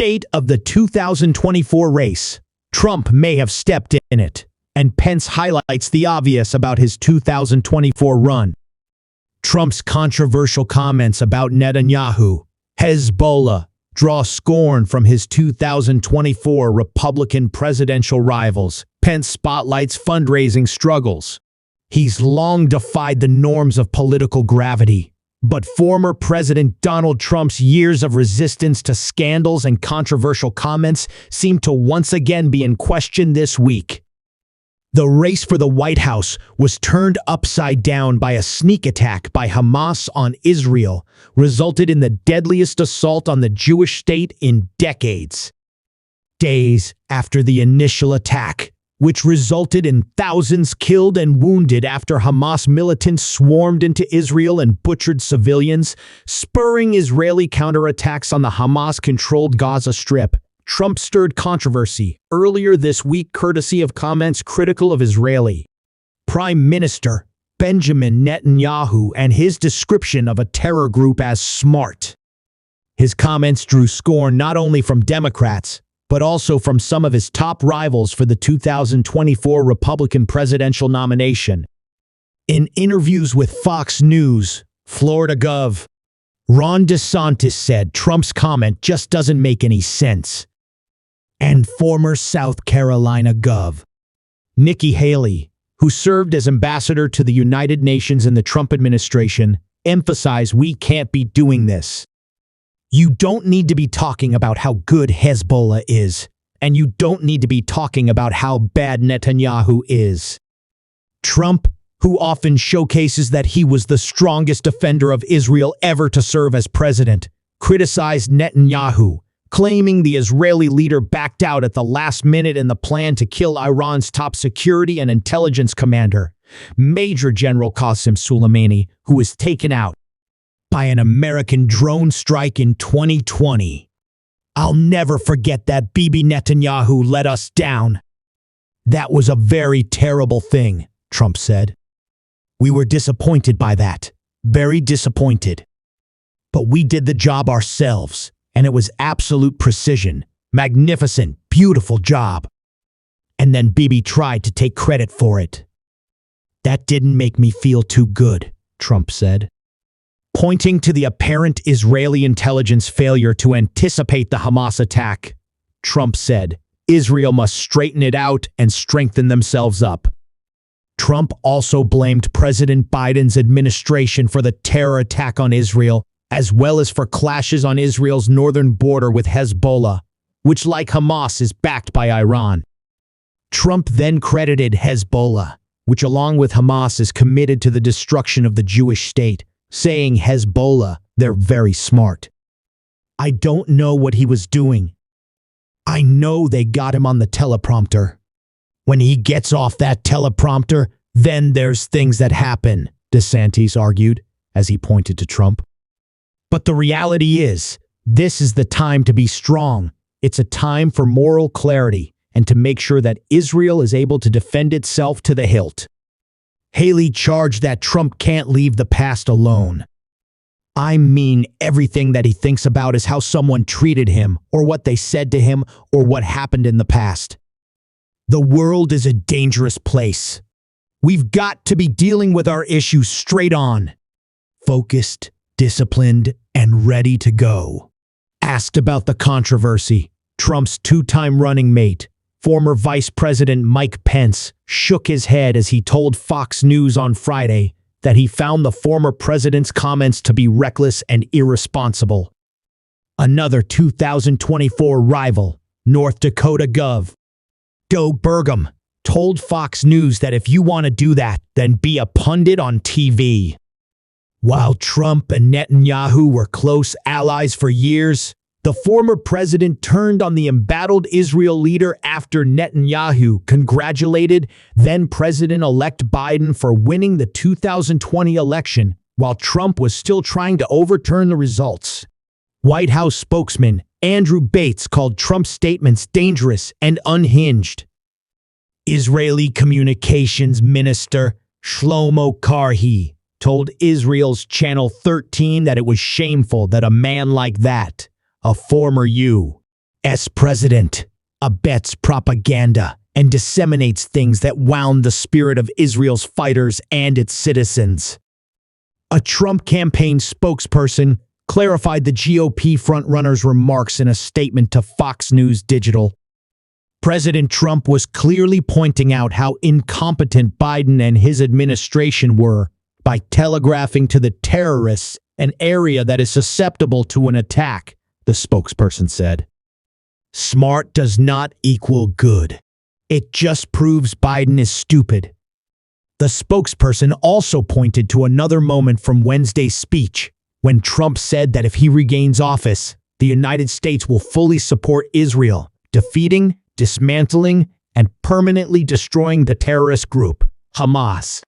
State of the 2024 race. Trump may have stepped in it, and Pence highlights the obvious about his 2024 run. Trump's controversial comments about Netanyahu, Hezbollah, draw scorn from his 2024 Republican presidential rivals. Pence spotlights fundraising struggles. He's long defied the norms of political gravity, but former President Donald Trump's years of resistance to scandals and controversial comments seem to once again be in question this week. The race for the White House was turned upside down by a sneak attack by Hamas on Israel, resulted in the deadliest assault on the Jewish state in decades. Days after the initial attack, which resulted in thousands killed and wounded after Hamas militants swarmed into Israel and butchered civilians, spurring Israeli counterattacks on the Hamas-controlled Gaza Strip, Trump stirred controversy earlier this week courtesy of comments critical of Israeli Prime Minister Benjamin Netanyahu and his description of a terror group as smart. His comments drew scorn not only from Democrats, but also from some of his top rivals for the 2024 Republican presidential nomination. In interviews with Fox News, Florida Gov. Ron DeSantis said Trump's comment just doesn't make any sense. And former South Carolina Gov. Nikki Haley, who served as ambassador to the United Nations in the Trump administration, emphasized we can't be doing this. You don't need to be talking about how good Hezbollah is, and you don't need to be talking about how bad Netanyahu is. Trump, who often showcases that he was the strongest defender of Israel ever to serve as president, criticized Netanyahu, claiming the Israeli leader backed out at the last minute in the plan to kill Iran's top security and intelligence commander, Major General Qasem Soleimani, who was taken out by an American drone strike in 2020. I'll never forget that Bibi Netanyahu let us down. That was a very terrible thing, Trump said. We were disappointed by that, very disappointed. But we did the job ourselves, and it was absolute precision, magnificent, beautiful job. And then Bibi tried to take credit for it. That didn't make me feel too good, Trump said. Pointing to the apparent Israeli intelligence failure to anticipate the Hamas attack, Trump said, Israel must straighten it out and strengthen themselves up. Trump also blamed President Biden's administration for the terror attack on Israel, as well as for clashes on Israel's northern border with Hezbollah, which, like Hamas, is backed by Iran. Trump then credited Hezbollah, which along with Hamas is committed to the destruction of the Jewish state, saying Hezbollah, they're very smart. I don't know what he was doing. I know they got him on the teleprompter. When he gets off that teleprompter, then there's things that happen, DeSantis argued, as he pointed to Trump. But the reality is, this is the time to be strong. It's a time for moral clarity and to make sure that Israel is able to defend itself to the hilt. Haley charged that Trump can't leave the past alone. I mean, everything that he thinks about is how someone treated him, or what they said to him, or what happened in the past. The world is a dangerous place. We've got to be dealing with our issues straight on. Focused, disciplined, and ready to go. Asked about the controversy, Trump's two-time running mate, former Vice President Mike Pence, shook his head as he told Fox News on Friday that he found the former president's comments to be reckless and irresponsible. Another 2024 rival, North Dakota Gov. Joe Burgum, told Fox News that if you want to do that, then be a pundit on TV. While Trump and Netanyahu were close allies for years, the former president turned on the embattled Israel leader after Netanyahu congratulated then-President-elect Biden for winning the 2020 election, while Trump was still trying to overturn the results. White House spokesman Andrew Bates called Trump's statements dangerous and unhinged. Israeli Communications Minister Shlomo Karhi told Israel's Channel 13 that it was shameful that a man like that, a former president abets propaganda and disseminates things that wound the spirit of Israel's fighters and its citizens. A Trump campaign spokesperson clarified the GOP frontrunner's remarks in a statement to Fox News Digital. President Trump was clearly pointing out how incompetent Biden and his administration were by telegraphing to the terrorists an area that is susceptible to an attack, the spokesperson said. Smart does not equal good. It just proves Biden is stupid. The spokesperson also pointed to another moment from Wednesday's speech, when Trump said that if he regains office, the United States will fully support Israel, defeating, dismantling, and permanently destroying the terrorist group, Hamas.